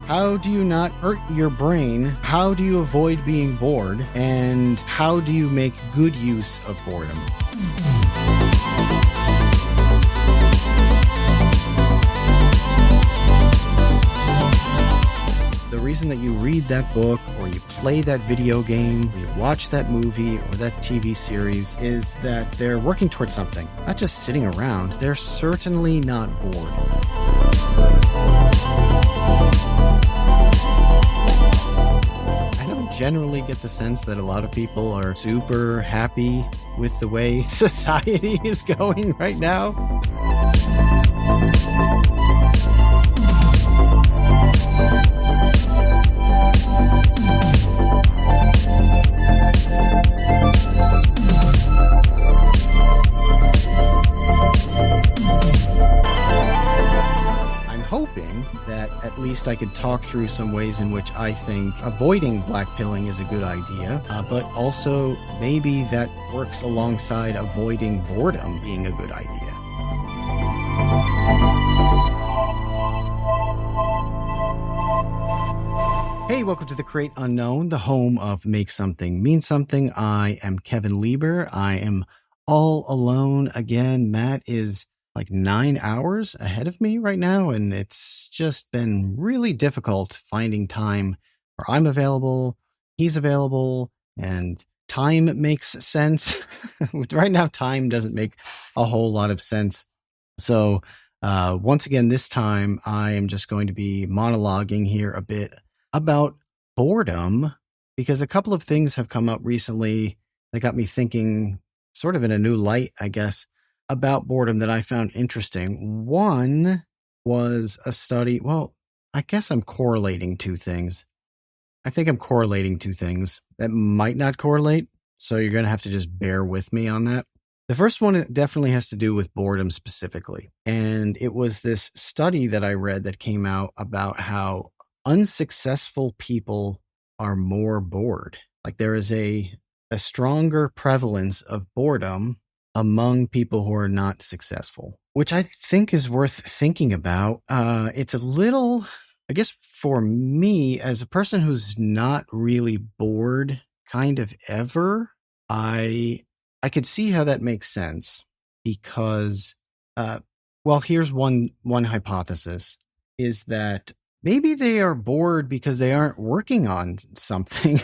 How do you not hurt your brain? How do you avoid being bored? And how do you make good use of boredom? The reason that you read that book or you play that video game or you watch that movie or that TV series is that they're working towards something, not just sitting around. They're certainly not bored. I don't generally get the sense that a lot of people are super happy with the way society is going right now. That at least I could talk through some ways in which I think avoiding black pilling is a good idea, but also maybe that works alongside avoiding boredom being a good idea. Hey, welcome to The Great Unknown, the home of Make Something Mean Something. I am Kevin Lieber. I am all alone again. Matt is like 9 hours ahead of me right now, and it's just been really difficult finding time where I'm available, he's available, and time makes sense. Right now, time doesn't make a whole lot of sense. So once again, this time, I am just going to be monologuing here a bit about boredom, because a couple of things have come up recently that got me thinking sort of in a new light, I guess, about boredom that I found interesting. One was a study. Well, I guess I'm correlating two things. I think I'm correlating two things that might not correlate. So you're going to have to just bear with me on that. The first one definitely has to do with boredom specifically. And it was this study that I read that came out about how unsuccessful people are more bored. Like there is a stronger prevalence of boredom among people who are not successful, which I think is worth thinking about. It's a little, I guess for me as a person who's not really bored kind of ever, I could see how that makes sense because, well, here's one hypothesis is that maybe they are bored because they aren't working on something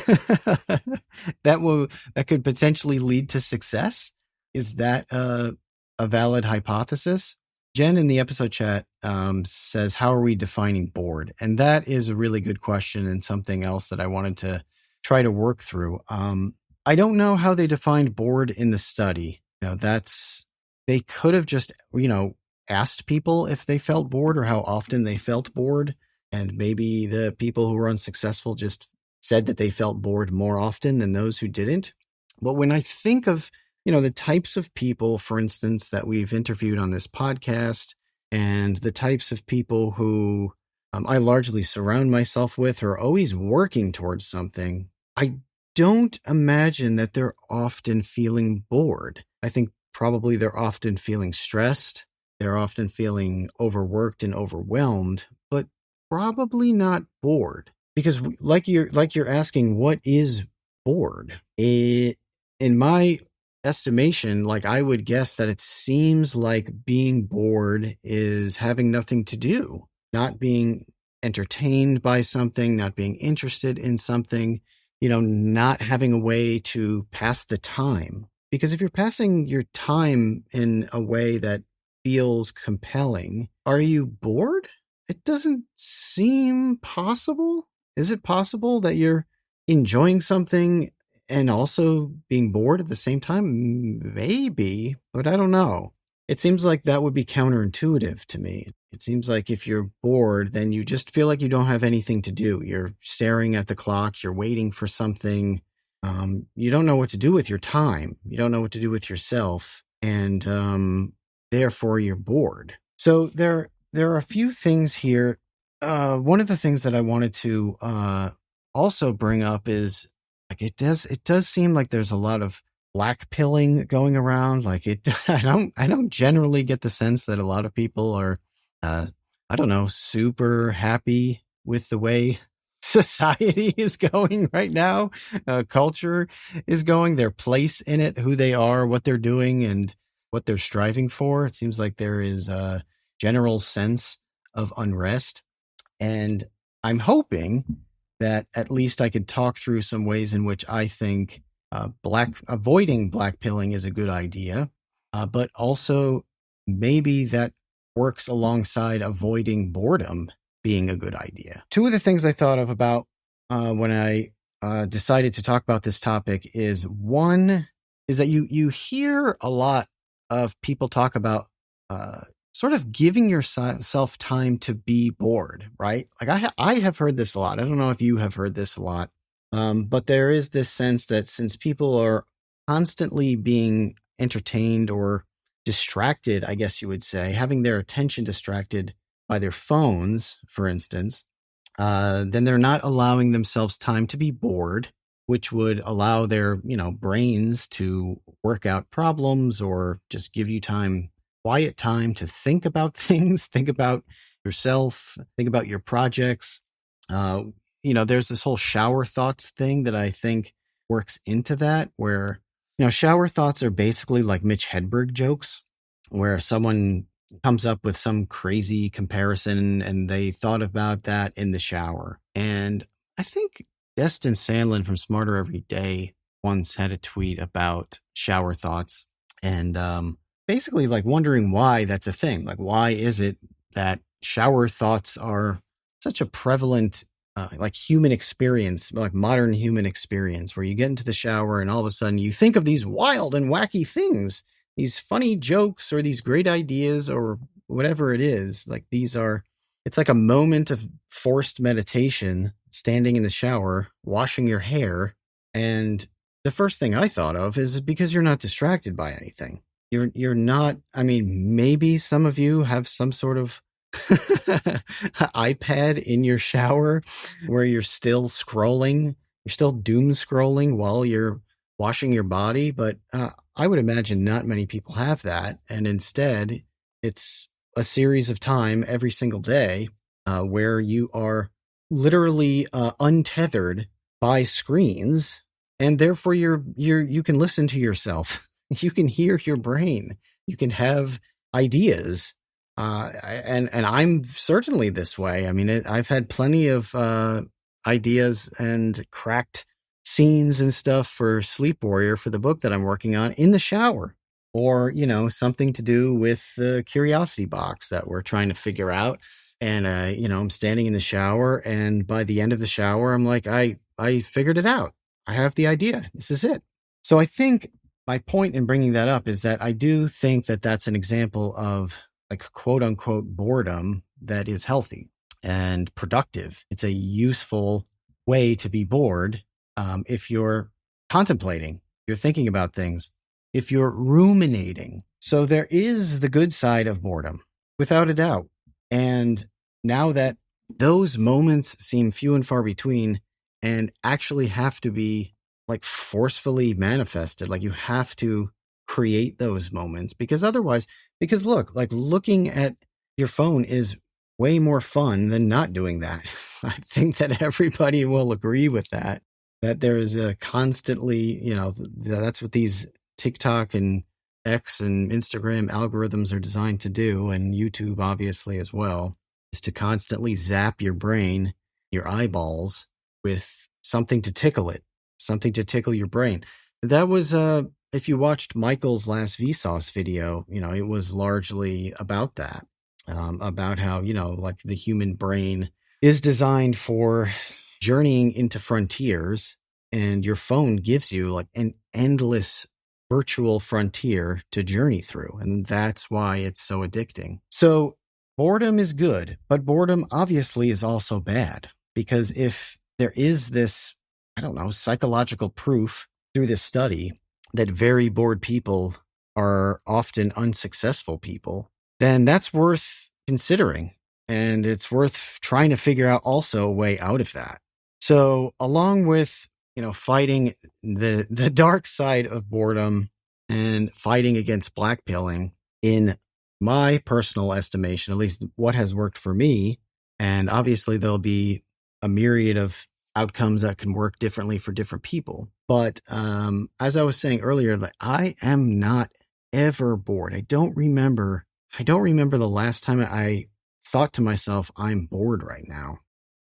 that could potentially lead to success. Is that a valid hypothesis? Jen in the episode chat says, how are we defining bored? And that is a really good question and something else that I wanted to try to work through. I don't know how they defined bored in the study. They could have just, asked people if they felt bored or how often they felt bored. And maybe the people who were unsuccessful just said that they felt bored more often than those who didn't. But when I think of the types of people, for instance, that we've interviewed on this podcast and the types of people who I largely surround myself with are always working towards something, I don't imagine that they're often feeling bored. I think probably they're often feeling stressed. They're often feeling overworked and overwhelmed, but probably not bored. Because like you're asking, what is bored? In my estimation, like I would guess that it seems like being bored is having nothing to do, not being entertained by something, not being interested in something, not having a way to pass the time. Because if you're passing your time in a way that feels compelling, are you bored? It doesn't seem possible. Is it possible that you're enjoying something and also being bored at the same time? Maybe, but I don't know. It seems like that would be counterintuitive to me. It seems like if you're bored, then you just feel like you don't have anything to do. You're staring at the clock. You're waiting for something. You don't know what to do with your time. You don't know what to do with yourself. And therefore, you're bored. So there are a few things here. One of the things that I wanted to also bring up is like it does seem like there's a lot of black pilling going around. Like I don't generally get the sense that a lot of people are, super happy with the way society is going right now, culture is going, their place in it, who they are, what they're doing, and what they're striving for. It seems like there is a general sense of unrest. And I'm hoping that at least I could talk through some ways in which I think avoiding black pilling is a good idea, but also maybe that works alongside avoiding boredom being a good idea. Two of the things I thought of about when I decided to talk about this topic is one is that you hear a lot of people talk about sort of giving yourself time to be bored, right? Like I have heard this a lot. I don't know if you have heard this a lot, but there is this sense that since people are constantly being entertained or distracted, I guess you would say, having their attention distracted by their phones, for instance, then they're not allowing themselves time to be bored, which would allow their, brains to work out problems or just give you quiet time to think about things, think about yourself, think about your projects. There's this whole shower thoughts thing that I think works into that, where, shower thoughts are basically like Mitch Hedberg jokes, where someone comes up with some crazy comparison and they thought about that in the shower. And I think Destin Sandlin from Smarter Every Day once had a tweet about shower thoughts and basically like wondering why that's a thing. Like, why is it that shower thoughts are such a prevalent like human experience, like modern human experience, where you get into the shower and all of a sudden you think of these wild and wacky things, these funny jokes or these great ideas or whatever it is. Like it's like a moment of forced meditation, standing in the shower, washing your hair. And the first thing I thought of is because you're not distracted by anything. You're not, I mean, maybe some of you have some sort of iPad in your shower where you're still scrolling, you're still doom scrolling while you're washing your body. But I would imagine not many people have that. And instead, it's a series of time every single day where you are literally untethered by screens. And therefore you can listen to yourself. You can hear your brain. You can have ideas. And I'm certainly this way. I mean, I've had plenty of ideas and cracked scenes and stuff for Sleep Warrior, for the book that I'm working on, in the shower, or, something to do with the curiosity box that we're trying to figure out. And, I'm standing in the shower, and by the end of the shower, I'm like, I figured it out. I have the idea. This is it. So I think my point in bringing that up is that I do think that that's an example of like quote unquote boredom that is healthy and productive. It's a useful way to be bored if you're contemplating, you're thinking about things, if you're ruminating. So there is the good side of boredom, without a doubt. And now that those moments seem few and far between and actually have to be like forcefully manifested, like you have to create those moments, because look, like looking at your phone is way more fun than not doing that. I think that everybody will agree with that there is a constantly, that's what these TikTok and X and Instagram algorithms are designed to do, and YouTube obviously as well, is to constantly zap your brain, your eyeballs, with something to tickle it, something to tickle your brain. That was, if you watched Michael's last Vsauce video, it was largely about that, about how, like the human brain is designed for journeying into frontiers, and your phone gives you like an endless virtual frontier to journey through. And that's why it's so addicting. So boredom is good, but boredom obviously is also bad, because if there is this, I don't know, psychological proof through this study that very bored people are often unsuccessful people, then that's worth considering. And it's worth trying to figure out also a way out of that. So along with, fighting the dark side of boredom and fighting against blackpilling, in my personal estimation, at least what has worked for me, And obviously, there'll be a myriad of outcomes that can work differently for different people. But as I was saying earlier, like, I am not ever bored. I don't remember the last time I thought to myself, I'm bored right now.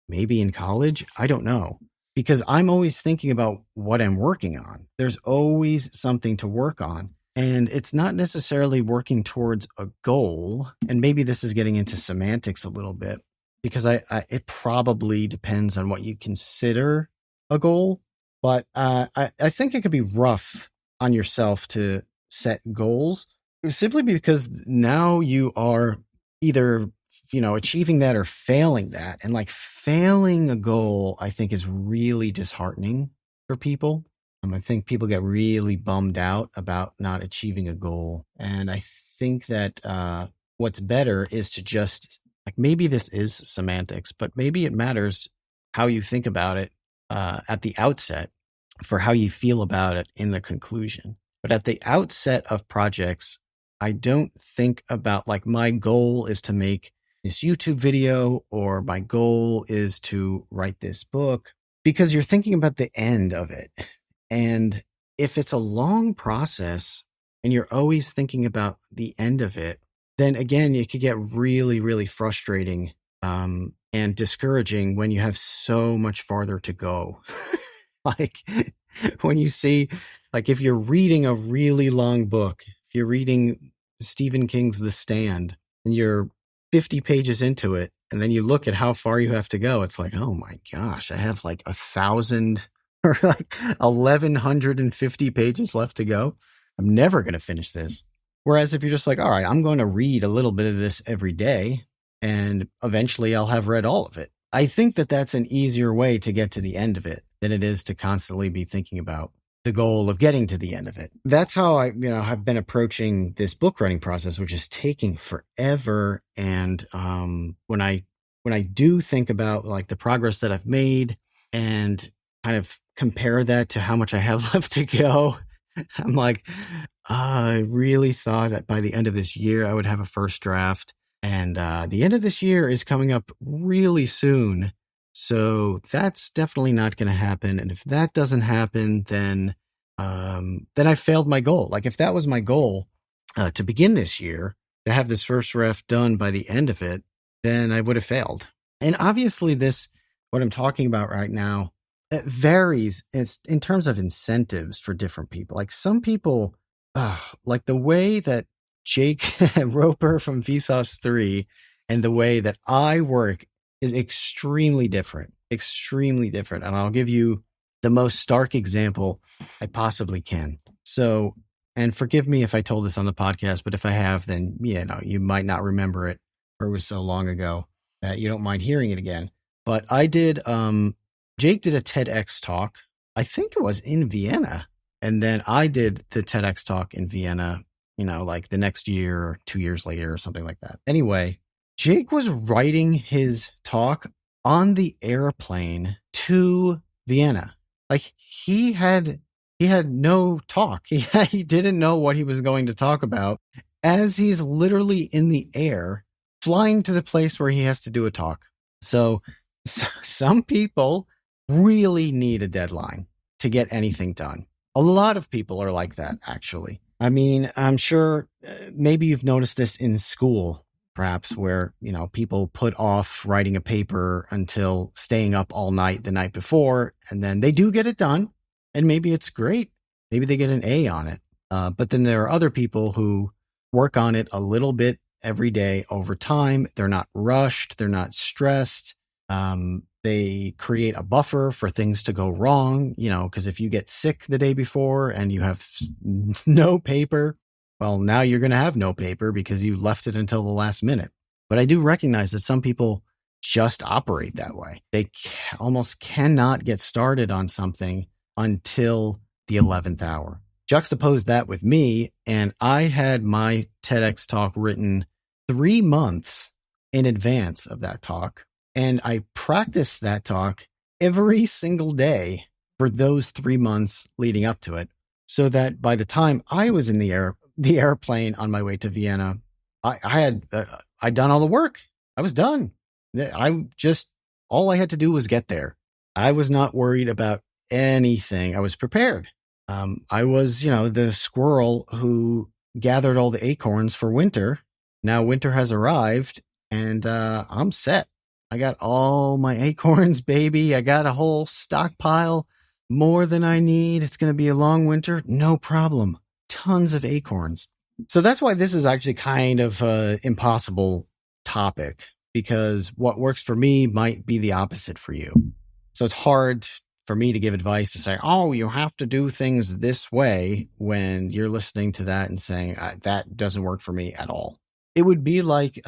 Maybe in college. I don't know. Because I'm always thinking about what I'm working on. There's always something to work on. And it's not necessarily working towards a goal. And maybe this is getting into semantics a little bit, because it probably depends on what you consider a goal. But I think it could be rough on yourself to set goals, simply because now you are either achieving that or failing that. And like, failing a goal, I think, is really disheartening for people. I think people get really bummed out about not achieving a goal. And I think that what's better is to just, like, maybe this is semantics, but maybe it matters how you think about it at the outset for how you feel about it in the conclusion. But at the outset of projects, I don't think about, like, my goal is to make this YouTube video, or my goal is to write this book, because you're thinking about the end of it. And if it's a long process and you're always thinking about the end of it, then again, it could get really, really frustrating and discouraging when you have so much farther to go. Like, when you see, like, if you're reading a really long book, if you're reading Stephen King's The Stand, and you're 50 pages into it, and then you look at how far you have to go, it's like, oh my gosh, I have like 1,000 or like 1,150 pages left to go. I'm never going to finish this. Whereas if you're just like, all right, I'm going to read a little bit of this every day, and eventually I'll have read all of it. I think that that's an easier way to get to the end of it than it is to constantly be thinking about the goal of getting to the end of it. That's how I, have been approaching this book writing process, which is taking forever. And when I do think about, like, the progress that I've made and kind of compare that to how much I have left to go, I'm like, I really thought that by the end of this year I would have a first draft, and the end of this year is coming up really soon. So that's definitely not going to happen. And if that doesn't happen, then I failed my goal. Like, if that was my goal to begin this year, to have this first draft done by the end of it, then I would have failed. And obviously what I'm talking about right now, it varies in terms of incentives for different people. Like, some people, like the way that Jake Roper from Vsauce 3 and the way that I work is extremely different. And I'll give you the most stark example I possibly can. So, and forgive me if I told this on the podcast, but if I have, then you might not remember it, or it was so long ago that you don't mind hearing it again. But I did, Jake did a TEDx talk. I think it was in Vienna. And then I did the TEDx talk in Vienna, like the next year or 2 years later or something like that. Anyway, Jake was writing his talk on the airplane to Vienna. Like, he had no talk. He didn't know what he was going to talk about, as he's literally in the air flying to the place where he has to do a talk. So some people really need a deadline to get anything done. A lot of people are like that, actually. I mean, I'm sure maybe you've noticed this in school, perhaps, where, people put off writing a paper until staying up all night the night before, and then they do get it done, and maybe it's great. Maybe they get an A on it. But then there are other people who work on it a little bit every day over time. They're not rushed. They're not stressed. They create a buffer for things to go wrong, because if you get sick the day before and you have no paper, well, now you're going to have no paper because you left it until the last minute. But I do recognize that some people just operate that way. They almost cannot get started on something until the 11th hour. Juxtapose that with me, and I had my TEDx talk written 3 months in advance of that talk. And I practiced that talk every single day for those 3 months leading up to it, so that by the time I was in the airplane on my way to Vienna, I'd done all the work. I was done. I just, all I had to do was get there. I was not worried about anything. I was prepared. I was, the squirrel who gathered all the acorns for winter. Now winter has arrived and I'm set. I got all my acorns, baby. I got a whole stockpile, more than I need. It's going to be a long winter. No problem. Tons of acorns. So that's why this is actually kind of an impossible topic, because what works for me might be the opposite for you. So it's hard for me to give advice to say, oh, you have to do things this way, when you're listening to that and saying, that doesn't work for me at all. It would be like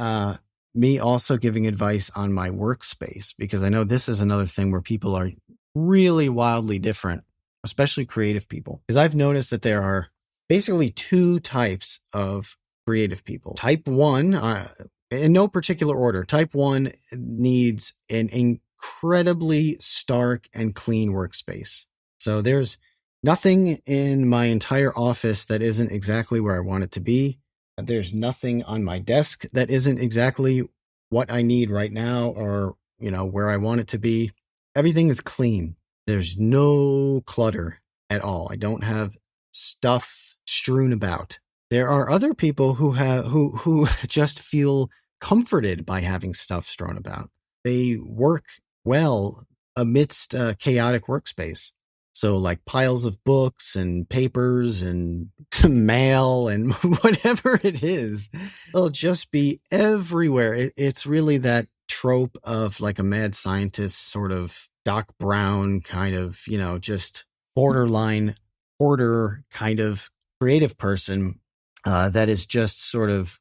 me also giving advice on my workspace, because I know this is another thing where people are really wildly different, especially creative people. Because I've noticed that there are basically two types of creative people. Type 1, in no particular order, type 1 needs an incredibly stark and clean workspace. So there's nothing in my entire office that isn't exactly where I want it to be. There's nothing on my desk that isn't exactly what I need right now, or, where I want it to be. Everything is clean. There's no clutter at all. I don't have stuff strewn about. There are other people who just feel comforted by having stuff strewn about. They work well amidst a chaotic workspace. So like piles of books and papers and mail and whatever it is, it'll just be everywhere. It's really that trope of like a mad scientist, sort of Doc Brown kind of, just borderline hoarder kind of creative person that is just sort of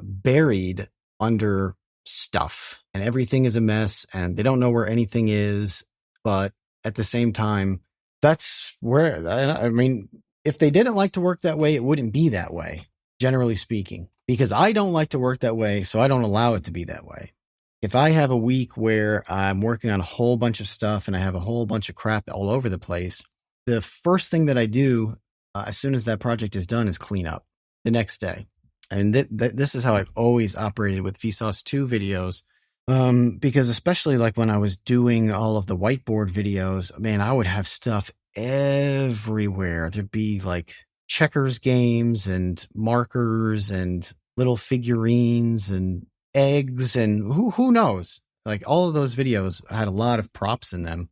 buried under stuff, and everything is a mess and they don't know where anything is. But at the same time, that's where, I mean, if they didn't like to work that way, it wouldn't be that way, generally speaking, because I don't like to work that way. So I don't allow it to be that way. If I have a week where I'm working on a whole bunch of stuff and I have a whole bunch of crap all over the place, the first thing that I do as soon as that project is done is clean up the next day. And this is how I've always operated with Vsauce 2 videos. Because especially like when I was doing all of the whiteboard videos, man, I would have stuff everywhere. There'd be like checkers games and markers and little figurines and eggs and who knows? Like all of those videos had a lot of props in them.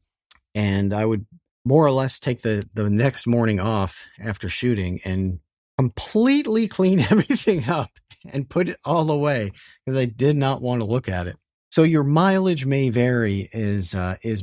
And I would more or less take the next morning off after shooting and completely clean everything up and put it all away, because I did not want to look at it. So your mileage may vary is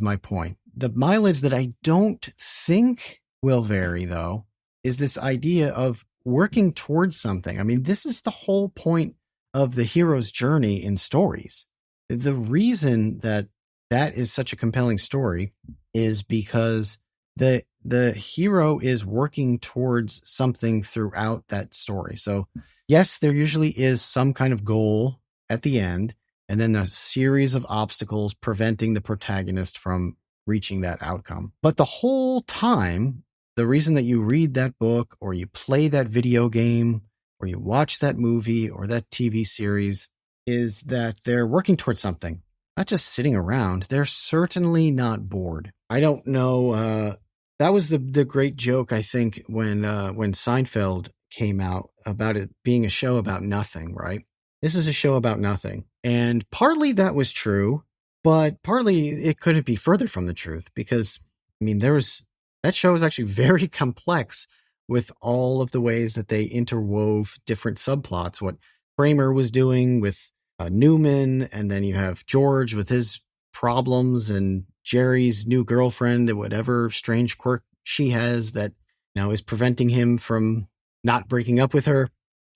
my point. The mileage that I don't think will vary, though, is this idea of working towards something. I mean, this is the whole point of the hero's journey in stories. The reason that is such a compelling story is because the hero is working towards something throughout that story. So yes, there usually is some kind of goal at the end, and then a series of obstacles preventing the protagonist from reaching that outcome. But the whole time, the reason that you read that book or you play that video game or you watch that movie or that TV series is that they're working towards something, not just sitting around. They're certainly not bored. I don't know. That was the great joke, I think, when Seinfeld came out about it being a show about nothing, right? This is a show about nothing. And partly that was true, but partly it couldn't be further from the truth, because, I mean, that show is actually very complex with all of the ways that they interwove different subplots. What Kramer was doing with Newman, and then you have George with his problems, and Jerry's new girlfriend and whatever strange quirk she has that is preventing him from not breaking up with her.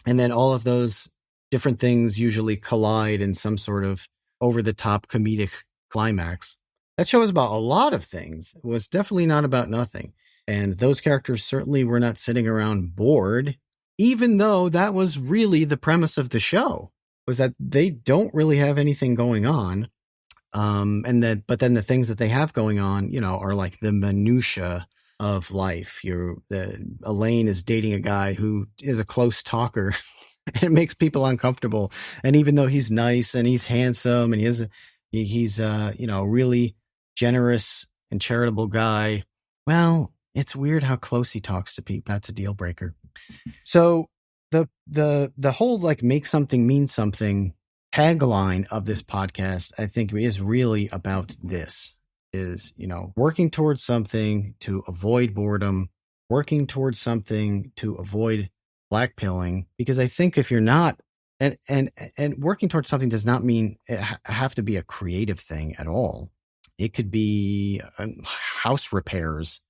And then all of those different things usually collide in some sort of over-the-top comedic climax. That show is about a lot of things. It was definitely not about nothing. And those characters certainly were not sitting around bored, even though that was really the premise of the show, was that they don't really have anything going on. But then the things that they have going on, are like the minutia of life. Elaine is dating a guy who is a close talker. It makes people uncomfortable. And even though he's nice and he's handsome and he has He's really generous and charitable guy. Well, it's weird how close he talks to people. That's a deal breaker. So the whole like make something mean something tagline of this podcast, I think, is really about this: is, working towards something to avoid boredom, working towards something to avoid blackpilling. Because I think if you're not, and working towards something does not mean it have to be a creative thing at all. It could be house repairs.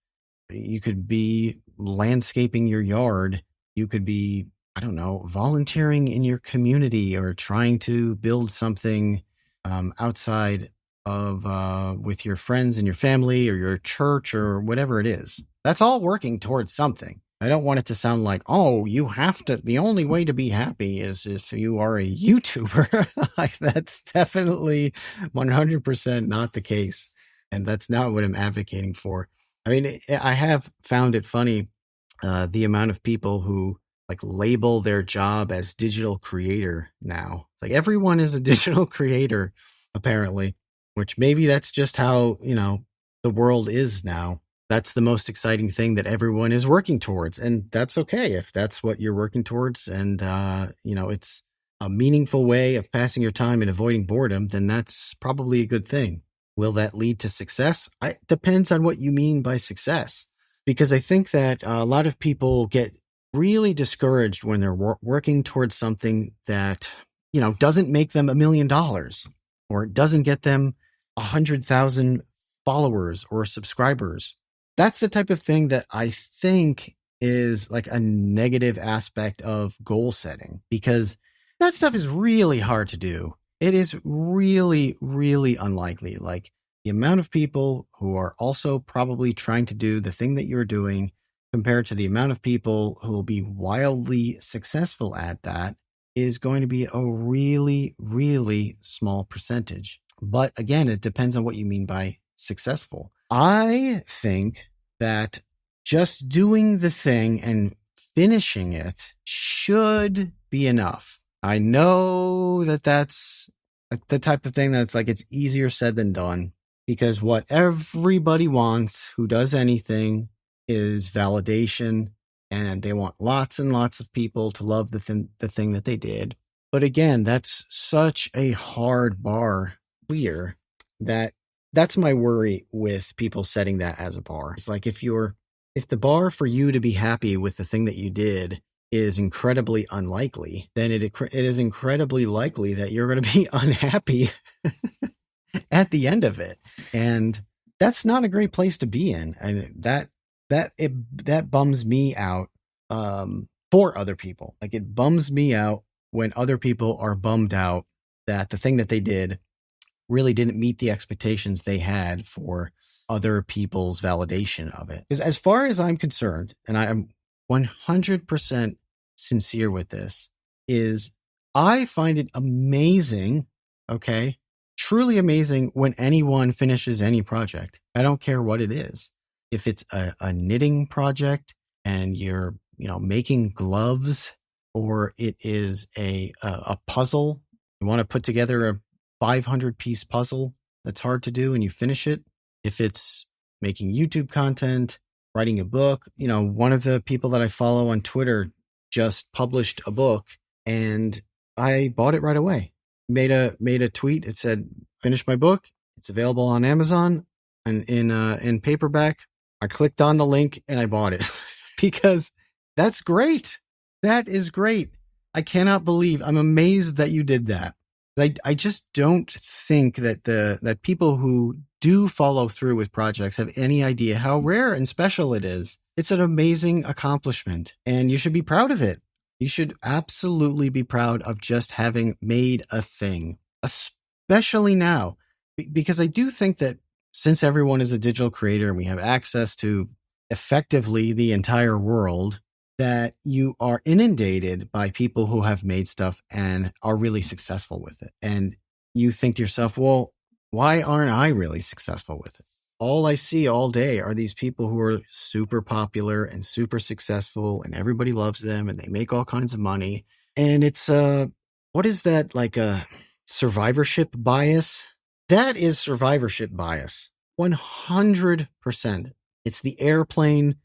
You could be landscaping your yard. You could be, I don't know, volunteering in your community or trying to build something outside of with your friends and your family or your church or whatever it is. That's all working towards something. I don't want it to sound like, oh, you have to, the only way to be happy is if you are a YouTuber. Like, that's definitely 100% not the case. And that's not what I'm advocating for. I mean, I have found it funny, the amount of people who like label their job as digital creator now. It's like everyone is a digital creator, apparently, which maybe that's just how, the world is now. That's the most exciting thing that everyone is working towards. And that's okay if that's what you're working towards. And, it's a meaningful way of passing your time and avoiding boredom, then that's probably a good thing. Will that lead to success? It depends on what you mean by success. Because I think that a lot of people get really discouraged when they're working towards something that, doesn't make them $1 million or it doesn't get them 100,000 followers or subscribers. That's the type of thing that I think is like a negative aspect of goal setting, because that stuff is really hard to do. It is really, really unlikely. Like, the amount of people who are also probably trying to do the thing that you're doing compared to the amount of people who will be wildly successful at that is going to be a really, really small percentage. But again, it depends on what you mean by successful. I think that just doing the thing and finishing it should be enough. I know that that's the type of thing that's like, it's easier said than done, because what everybody wants who does anything is validation, and they want lots and lots of people to love the thing that they did. But again, that's such a hard bar clear that that's my worry with people setting that as a bar. It's like, if the bar for you to be happy with the thing that you did is incredibly unlikely, then it is incredibly likely that you're going to be unhappy at the end of it. And that's not a great place to be in. And that bums me out for other people. Like, it bums me out when other people are bummed out that the thing that they did really didn't meet the expectations they had for other people's validation of it. Because as far as I'm concerned, and I am 100% sincere with this, is I find it amazing, okay, truly amazing, when anyone finishes any project. I don't care what it is. If it's a knitting project and you're, making gloves, or it is a puzzle, you want to put together a 500-piece puzzle that's hard to do and you finish it. If it's making YouTube content, writing a book, one of the people that I follow on Twitter just published a book and I bought it right away. Made a tweet. It said, "Finish my book. It's available on Amazon and in paperback." I clicked on the link and I bought it because that's great. That is great. I cannot believe, I'm amazed that you did that. I just don't think that people who do follow through with projects have any idea how rare and special it is. It's an amazing accomplishment and you should be proud of it. You should absolutely be proud of just having made a thing, especially now, because I do think that since everyone is a digital creator and we have access to effectively the entire world, that you are inundated by people who have made stuff and are really successful with it. And you think to yourself, well, why aren't I really successful with it? All I see all day are these people who are super popular and super successful and everybody loves them and they make all kinds of money. And it's what is that, like a survivorship bias? That is survivorship bias. 100%. It's the airplane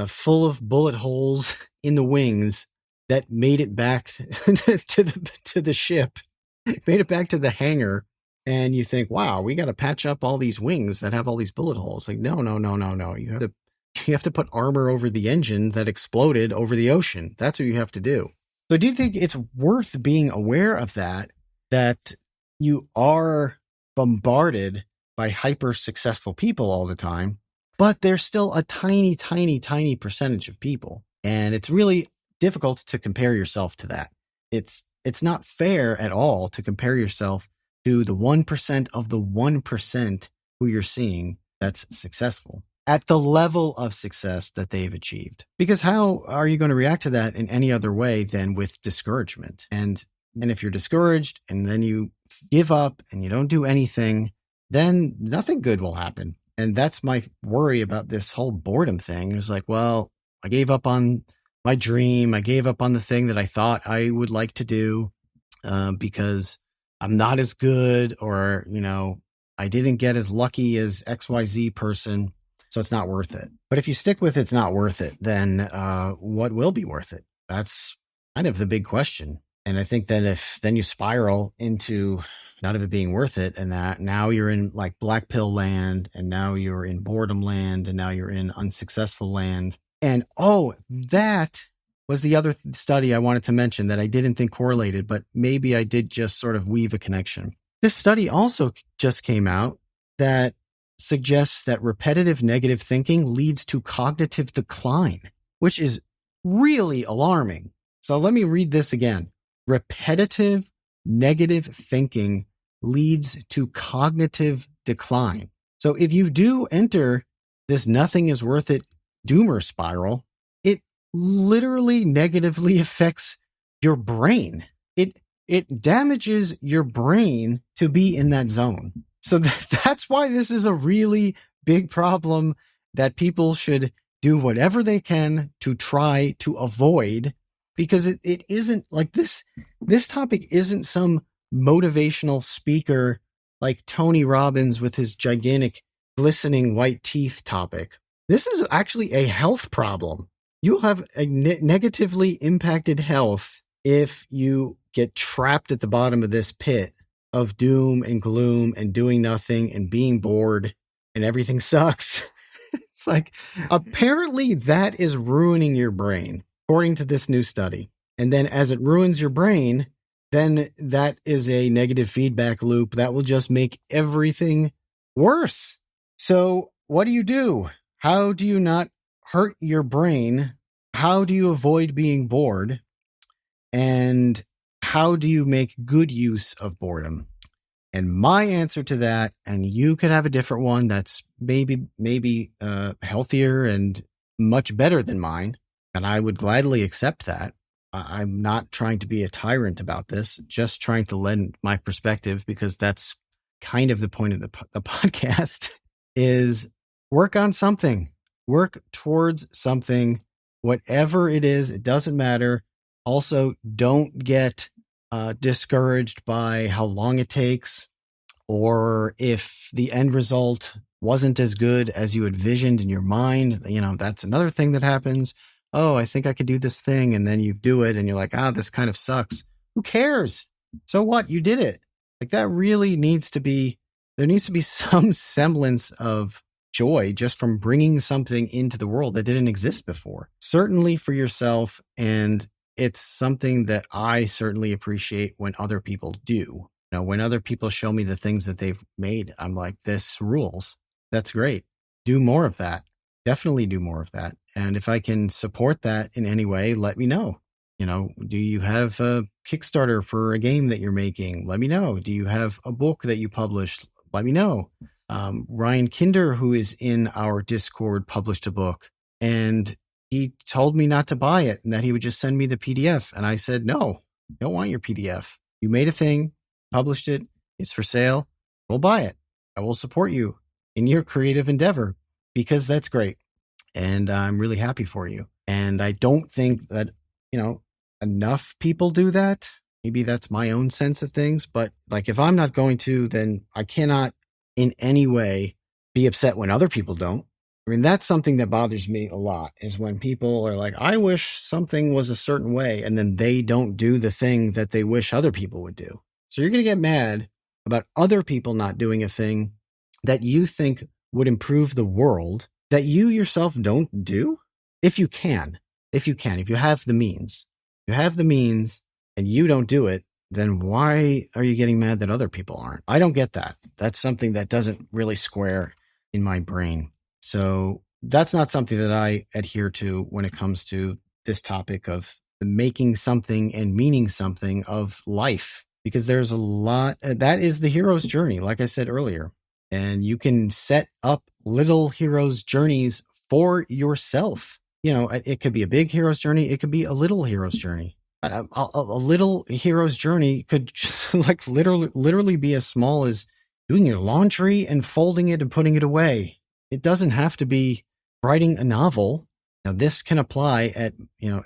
full of bullet holes in the wings that made it back to the ship, made it back to the hangar. And you think, wow, we got to patch up all these wings that have all these bullet holes. Like, no. You have to put armor over the engine that exploded over the ocean. That's what you have to do. So do you think it's worth being aware of that you are bombarded by hyper successful people all the time, but there's still a tiny, tiny, tiny percentage of people. And it's really difficult to compare yourself to that. It's not fair at all to compare yourself to the 1% of the 1% who you're seeing that's successful at the level of success that they've achieved. Because how are you going to react to that in any other way than with discouragement? And if you're discouraged and then you give up and you don't do anything, then nothing good will happen. And that's my worry about this whole boredom thing is like, well, I gave up on my dream. I gave up on the thing that I thought I would like to do because I'm not as good, or, I didn't get as lucky as XYZ person. So it's not worth it. But if you stick with it's not worth it, then what will be worth it? That's kind of the big question. And I think that if then you spiral into none of it being worth it, and that now you're in like black pill land, and now you're in boredom land, and now you're in unsuccessful land. And that was the other study I wanted to mention that I didn't think correlated, but maybe I did just sort of weave a connection. This study also just came out that suggests that repetitive negative thinking leads to cognitive decline, which is really alarming. So let me read this again. Repetitive negative thinking leads to cognitive decline. So if you do enter this nothing is worth it doomer spiral, it literally negatively affects your brain. It damages your brain to be in that zone. So that's why this is a really big problem that people should do whatever they can to try to avoid, because it isn't like this topic isn't some motivational speaker like Tony Robbins with his gigantic glistening white teeth topic. This is actually a health problem. You'll have a negatively impacted health if you get trapped at the bottom of this pit of doom and gloom and doing nothing and being bored and everything sucks. It's like, apparently that is ruining your brain, according to this new study. And then as it ruins your brain, then that is a negative feedback loop that will just make everything worse. So what do? How do you not hurt your brain? How do you avoid being bored? And how do you make good use of boredom? And my answer to that, and you could have a different one that's maybe healthier and much better than mine, and I would gladly accept that. I'm not trying to be a tyrant about this, just trying to lend my perspective, because that's kind of the point of the podcast, is work on something. Work towards something, whatever it is. It doesn't matter. Also, don't get discouraged by how long it takes, or if the end result wasn't as good as you envisioned in your mind. That's another thing that happens. Oh, I think I could do this thing. And then you do it and you're like, this kind of sucks. Who cares? So what? You did it. Like, that really there needs to be some semblance of joy just from bringing something into the world that didn't exist before. Certainly for yourself. And it's something that I certainly appreciate when other people do. When other people show me the things that they've made, I'm like, this rules. That's great. Do more of that. Definitely do more of that. And if I can support that in any way, let me know. Do you have a Kickstarter for a game that you're making? Let me know. Do you have a book that you published? Let me know. Ryan Kinder, who is in our Discord, published a book, and he told me not to buy it and that he would just send me the PDF. And I said, no, I don't want your PDF. You made a thing, published it. It's for sale. We'll buy it. I will support you in your creative endeavor, because that's great. And I'm really happy for you. And I don't think that, enough people do that. Maybe that's my own sense of things, but like if I'm not going to, then I cannot in any way be upset when other people don't. I mean, that's something that bothers me a lot is when people are like, I wish something was a certain way, and then they don't do the thing that they wish other people would do. So you're going to get mad about other people not doing a thing that you think would improve the world that you yourself don't do? If you have the means, and you don't do it, then why are you getting mad that other people aren't? I don't get that. That's something that doesn't really square in my brain. So that's not something that I adhere to when it comes to this topic of making something and meaning something of life, because there's a lot that is the hero's journey, like I said earlier. And you can set up little hero's journeys for yourself. You know, it could be a big hero's journey. It could be a little hero's journey. A little hero's journey could like literally be as small as doing your laundry and folding it and putting it away. It doesn't have to be writing a novel. Now, this can apply at,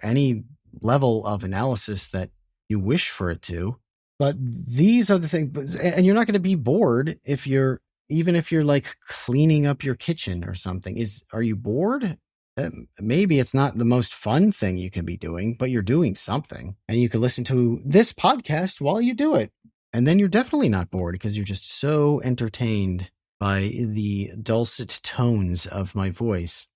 any level of analysis that you wish for it to. But these are the things, and you're not going to be bored even if you're like cleaning up your kitchen or something. Are you bored? Maybe it's not the most fun thing you can be doing, but you're doing something, and you can listen to this podcast while you do it. And then you're definitely not bored because you're just so entertained by the dulcet tones of my voice.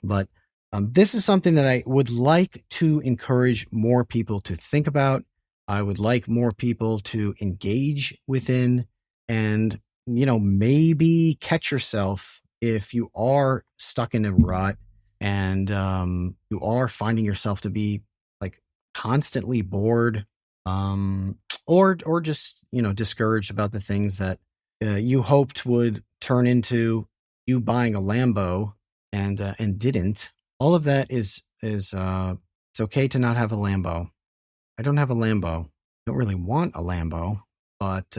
But this is something that I would like to encourage more people to think about. I would like more people to engage within, and, maybe catch yourself if you are stuck in a rut and you are finding yourself to be like constantly bored, or just, discouraged about the things that you hoped would turn into you buying a Lambo and didn't. All of that is it's okay to not have a Lambo. I don't have a Lambo. I don't really want a Lambo, but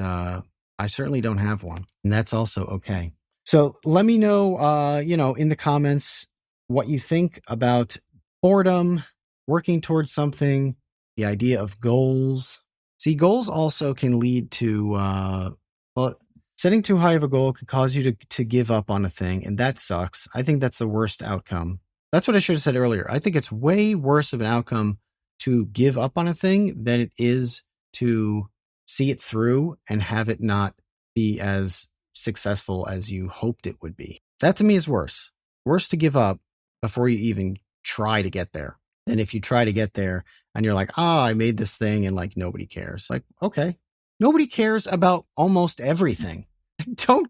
I certainly don't have one, and that's also okay. So let me know, in the comments what you think about boredom, working towards something, the idea of goals. See, goals also can lead to, setting too high of a goal could cause you to give up on a thing, and that sucks. I think that's the worst outcome. That's what I should have said earlier. I think it's way worse of an outcome to give up on a thing than it is to see it through and have it not be as successful as you hoped it would be. That to me is worse. Worse to give up before you even try to get there than if you try to get there and you're like, I made this thing and like nobody cares. Like, okay, nobody cares about almost everything. Do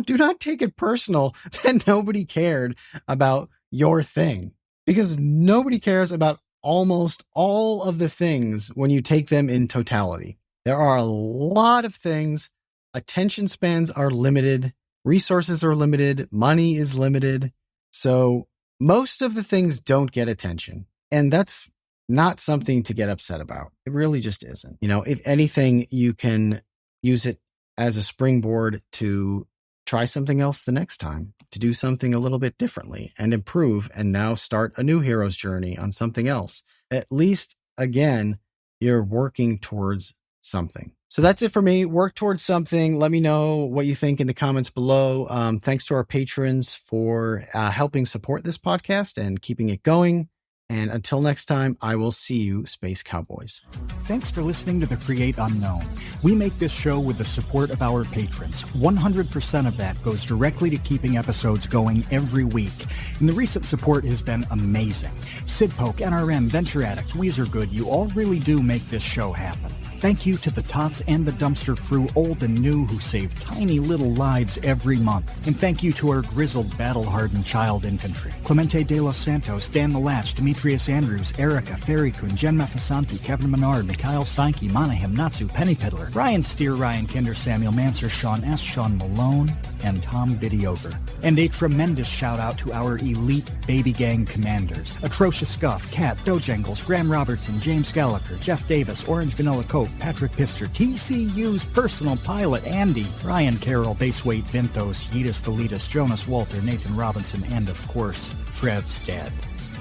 not take it personal that nobody cared about your thing, because nobody cares about almost all of the things when you take them in totality. There are a lot of things. Attention spans are limited. Resources are limited. Money is limited. So most of the things don't get attention. And that's not something to get upset about. It really just isn't. If anything, you can use it as a springboard to try something else the next time, to do something a little bit differently and improve, and now start a new hero's journey on something else. At least, again, you're working towards something. So that's it for me. Work towards something. Let me know what you think in the comments below. Thanks to our patrons for helping support this podcast and keeping it going. And until next time, I will see you, Space Cowboys. Thanks for listening to The Create Unknown. We make this show with the support of our patrons. 100% of that goes directly to keeping episodes going every week. And the recent support has been amazing. Sid Poke, NRM, Venture Addicts, Weezer Good, you all really do make this show happen. Thank you to the Tots and the Dumpster crew, old and new, who save tiny little lives every month. And thank you to our grizzled, battle-hardened child infantry. Clemente de los Santos, Dan the Latch, Demetrius Andrews, Erica, Ferrycoon, Jen Mafasanti, Kevin Menard, Mikhail Steinke, Monahim, Natsu, Penny Piddler, Ryan Steer, Ryan Kinder, Samuel Manser, Sean S., Sean Malone, and Tom Bidiover. And a tremendous shout-out to our elite baby gang commanders. Atrocious Scuff, Kat, Dojangles, Graham Robertson, James Gallagher, Jeff Davis, Orange Vanilla Coke, Patrick Pister, TCU's personal pilot Andy, Ryan Carroll, Baseweight Vinthos, Yeetus Deletus, Jonas Walter, Nathan Robinson, and of course, Trev Stead.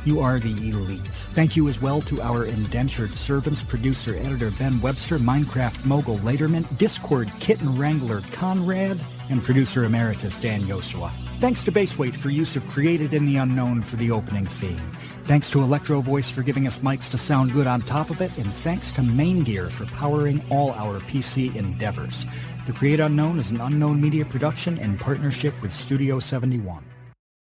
You are the elite. Thank you as well to our indentured servants, producer, editor Ben Webster, Minecraft mogul Laterman, Discord kitten wrangler Conrad, and producer emeritus Dan Yosua. Thanks to Baseweight for use of Created in the Unknown for the opening theme. Thanks to Electro Voice for giving us mics to sound good on top of it, and thanks to Main Gear for powering all our PC endeavors. The Create Unknown is an Unknown Media production in partnership with Studio 71.